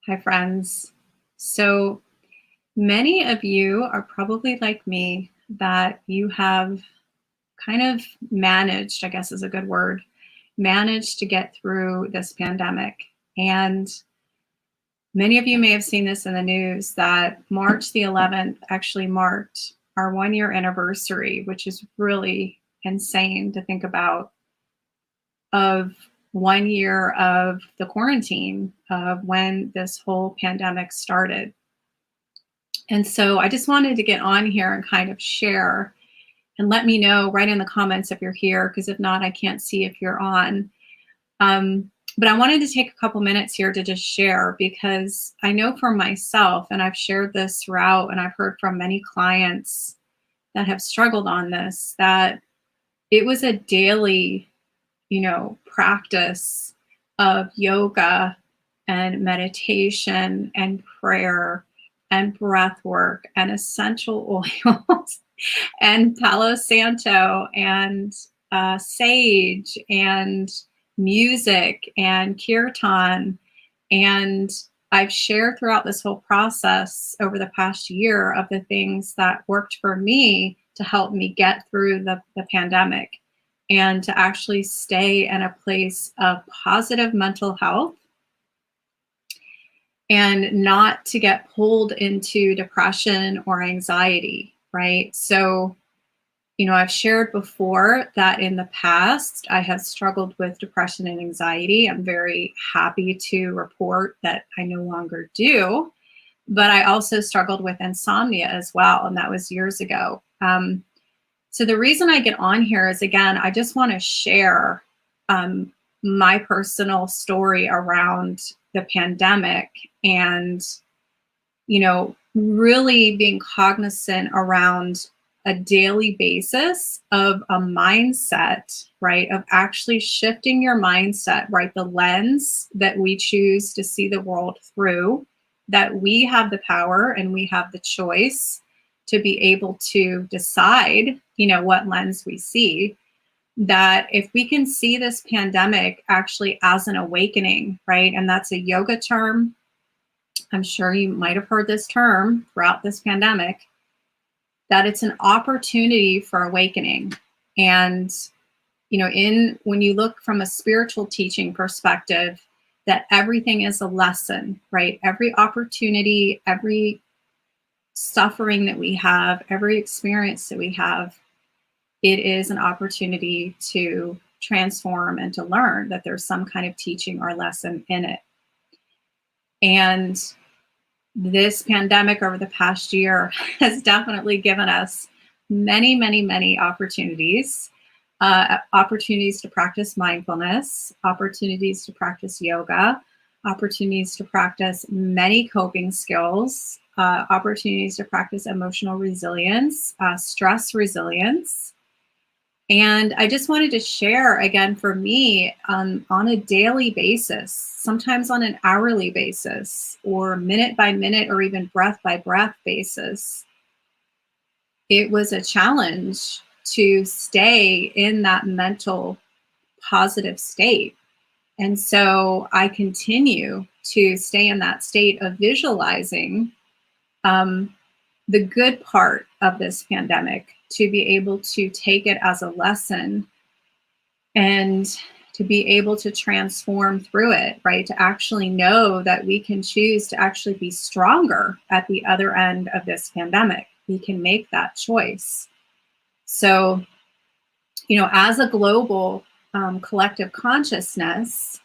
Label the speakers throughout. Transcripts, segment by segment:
Speaker 1: Hi, friends. So many of you are probably like me that you have kind of managed, I guess is a good word, managed to get through this pandemic. And many of you may have seen this in the news that March the 11th actually marked our 1 year anniversary, which is really insane to think about, of 1 year of the quarantine of when this whole pandemic started. And so I just wanted to get on here and kind of share and let me know right in the comments if you're here, because if not, I can't see if you're on. But I wanted to take a couple minutes here to just share, because I know for myself, and I've shared this throughout, and I've heard from many clients that have struggled on this, that it was a daily, practice of yoga and meditation and prayer and breath work and essential oils and Palo Santo and sage and music and kirtan. And I've shared throughout this whole process over the past year of the things that worked for me to help me get through the pandemic and to actually stay in a place of positive mental health and not to get pulled into depression or anxiety, right? So, I've shared before that in the past, I have struggled with depression and anxiety. I'm very happy to report that I no longer do, but I also struggled with insomnia as well, and that was years ago. So the reason I get on here is, again, I just want to share my personal story around the pandemic and, really being cognizant around a daily basis of a mindset, right? Of actually shifting your mindset, right? The lens that we choose to see the world through, that we have the power and we have the choice to be able to decide, what lens we see. That if we can see this pandemic actually as an awakening, right? And that's a yoga term. I'm sure you might have heard this term throughout this pandemic, that it's an opportunity for awakening. And, when you look from a spiritual teaching perspective, that everything is a lesson, right? Every opportunity, every suffering that we have, every experience that we have, it is an opportunity to transform and to learn that there's some kind of teaching or lesson in it. And this pandemic over the past year has definitely given us many, many, many opportunities. Opportunities to practice mindfulness, opportunities to practice yoga, opportunities to practice many coping skills, opportunities to practice emotional resilience, stress resilience. And I just wanted to share, again, for me, on a daily basis, sometimes on an hourly basis, or minute by minute, or even breath by breath basis, it was a challenge to stay in that mental positive state. And so I continue to stay in that state of visualizing the good part of this pandemic, to be able to take it as a lesson and to be able to transform through it, right? To actually know that we can choose to actually be stronger at the other end of this pandemic. We can make that choice. So, as a global collective consciousness,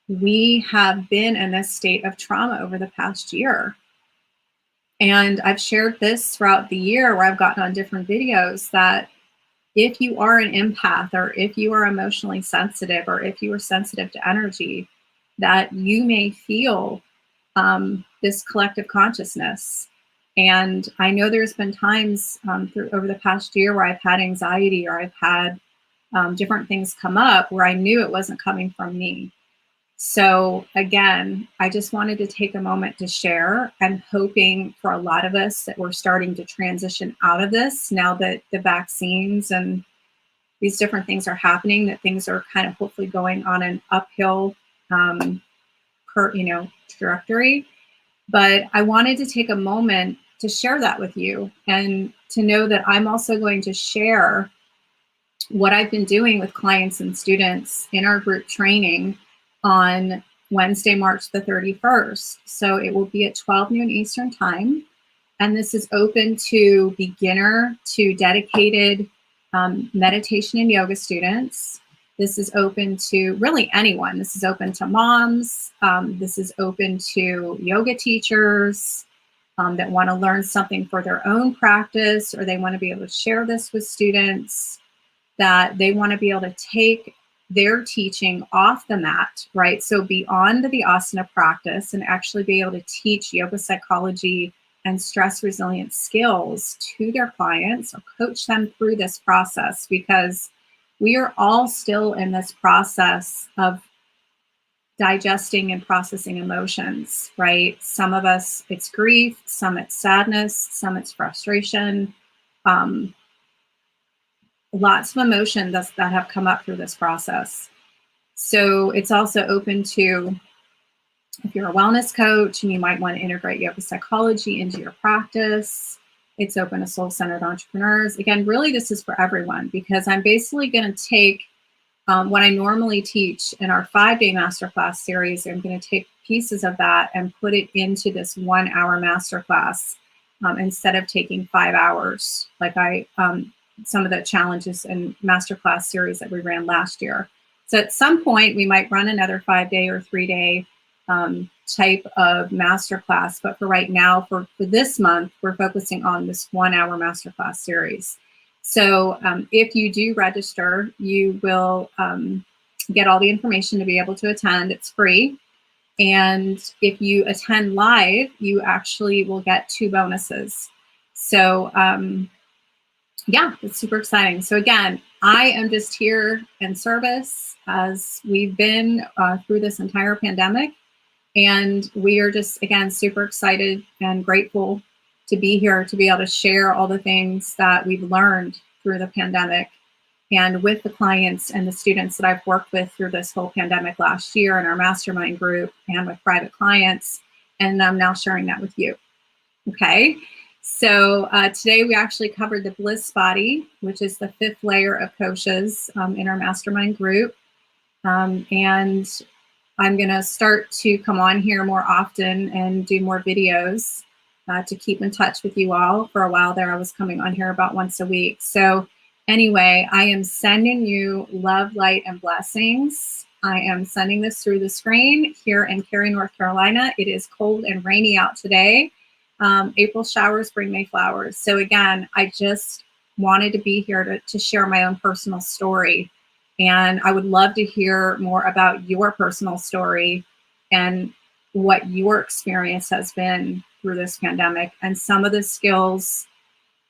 Speaker 1: we have been in this state of trauma over the past year. And I've shared this throughout the year where I've gotten on different videos that if you are an empath, or if you are emotionally sensitive, or if you are sensitive to energy, that you may feel this collective consciousness. And I know there's been times over the past year where I've had anxiety, or I've had different things come up where I knew it wasn't coming from me. So again, I just wanted to take a moment to share. I'm hoping for a lot of us that we're starting to transition out of this now that the vaccines and these different things are happening, that things are kind of hopefully going on an uphill trajectory. But I wanted to take a moment to share that with you, and to know that I'm also going to share what I've been doing with clients and students in our group training on Wednesday, March the 31st. So it will be at 12 noon Eastern time. And this is open to beginner to dedicated meditation and yoga students. This is open to really anyone. This is open to moms. This is open to yoga teachers that want to learn something for their own practice, or they want to be able to share this with students, that they want to be able to take their teaching off the mat, right? So beyond the asana practice, and actually be able to teach yoga psychology and stress resilient skills to their clients, or coach them through this process, because we are all still in this process of digesting and processing emotions, right? Some of us, it's grief, some it's sadness, some it's frustration. Lots of emotion that have come up through this process. So it's also open to, if you're a wellness coach and you might want to integrate yoga psychology into your practice. It's open to soul-centered entrepreneurs. Again, really this is for everyone, because I'm basically going to take what I normally teach in our 5-day masterclass series. I'm going to take pieces of that and put it into this 1-hour masterclass instead of taking 5 hours, like some of the challenges and masterclass series that we ran last year. So at some point we might run another 5-day or 3-day type of masterclass, but for right now, for this month, we're focusing on this 1-hour masterclass series. So if you do register, you will get all the information to be able to attend. It's free. And if you attend live, you actually will get 2 bonuses. So yeah, it's super exciting. So again, I am just here in service, as we've been through this entire pandemic. And we are just, again, super excited and grateful to be here, to be able to share all the things that we've learned through the pandemic, and with the clients and the students that I've worked with through this whole pandemic last year in our mastermind group and with private clients. And I'm now sharing that with you. Okay. So today we actually covered the Bliss body, which is the 5th layer of koshas in our mastermind group. And I'm going to start to come on here more often and do more videos to keep in touch with you all. For a while there, I was coming on here about once a week. So anyway, I am sending you love, light, and blessings. I am sending this through the screen here in Cary, North Carolina. It is cold and rainy out today. April showers bring May flowers. So again, I just wanted to be here to share my own personal story. And I would love to hear more about your personal story and what your experience has been through this pandemic, and some of the skills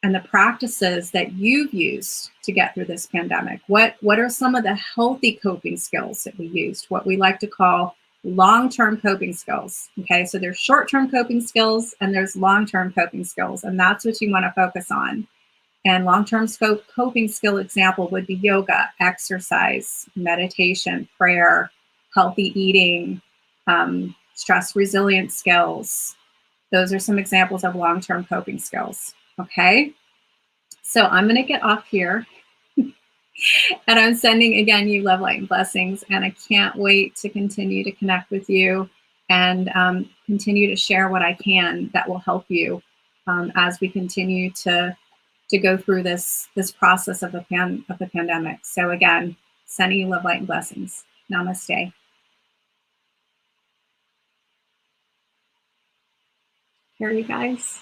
Speaker 1: and the practices that you've used to get through this pandemic. What are some of the healthy coping skills that we used, what we like to call long-term coping skills? Okay, so there's short-term coping skills and there's long-term coping skills, and that's what you want to focus on. And long-term coping skill example would be yoga, exercise, meditation, prayer, healthy eating, stress resilient skills. Those are some examples of long-term coping skills. Okay, so I'm going to get off here. And I'm sending, again, you love, light, and blessings. And I can't wait to continue to connect with you and continue to share what I can that will help you as we continue to go through this process of the pandemic. So again, sending you love, light, and blessings. Namaste. Here, you guys.